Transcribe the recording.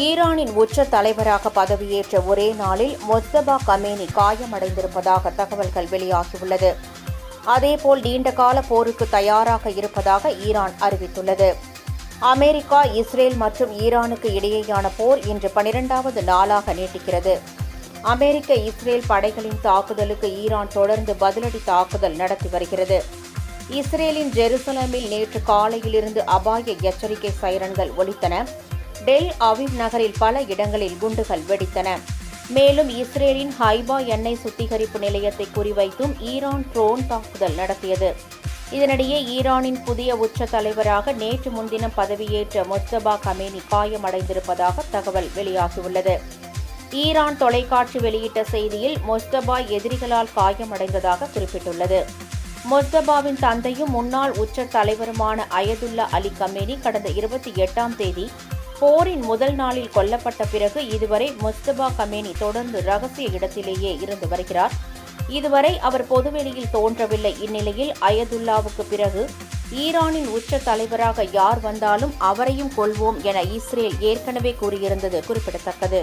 ஈரானின் உச்ச தலைவராக பதவியேற்ற ஒரே நாளில் மொஜ்தபா கமேனி காயமடைந்திருப்பதாக தகவல்கள் வெளியாகியுள்ளது. அதேபோல் நீண்டகால போருக்கு தயாராக இருப்பதாக ஈரான் அறிவித்துள்ளது. அமெரிக்கா, இஸ்ரேல் மற்றும் ஈரானுக்கு இடையேயான போர் இன்று 12வது நாளாக நீட்டிக்கிறது. அமெரிக்க, இஸ்ரேல் படைகளின் தாக்குதலுக்கு ஈரான் தொடர்ந்து பதிலடி தாக்குதல் நடத்தி வருகிறது. இஸ்ரேலின் ஜெருசலமில் நேற்று காலையிலிருந்து அபாய எச்சரிக்கை சைரன்கள் ஒலித்தன. டெல் அவிவ் நகரில் பல இடங்களில் குண்டுகள் வெடித்தன. மேலும் இஸ்ரேலின் ஹைபா எண்ணெய் சுத்திகரிப்பு நிலையத்தை குறிவைத்தும் ஈரான் ட்ரோன் தாக்குதல் நடத்தியது. இதனிடையே ஈரானின் புதிய உச்ச தலைவராக நேற்று முன்தினம் பதவியேற்ற மொஜ்தபா கமேனி காயமடைந்திருப்பதாக தகவல் வெளியாகியுள்ளது. ஈரான் தொலைக்காட்சி வெளியிட்ட செய்தியில் மொஜ்தபா எதிரிகளால் காயமடைந்ததாக குறிப்பிட்டுள்ளது. மொஜ்தபாவின் தந்தையும் முன்னாள் உச்ச தலைவருமான அயதுல்லா அலி கமேனி கடந்த 28ஆம் தேதி போரின் முதல் நாளில் கொல்லப்பட்ட பிறகு இதுவரை மொஜ்தபா கமேனி தொடர்ந்து ரகசிய இடத்திலேயே இருந்து வருகிறார். இதுவரை அவர் பொதுவெளியில் தோன்றவில்லை. இந்நிலையில் அயதுல்லாவுக்கு பிறகு ஈரானின் உச்ச தலைவராக யார் வந்தாலும் அவரையும் கொல்வோம் என இஸ்ரேல் ஏற்கனவே கூறியிருந்தது குறிப்பிடத்தக்கது.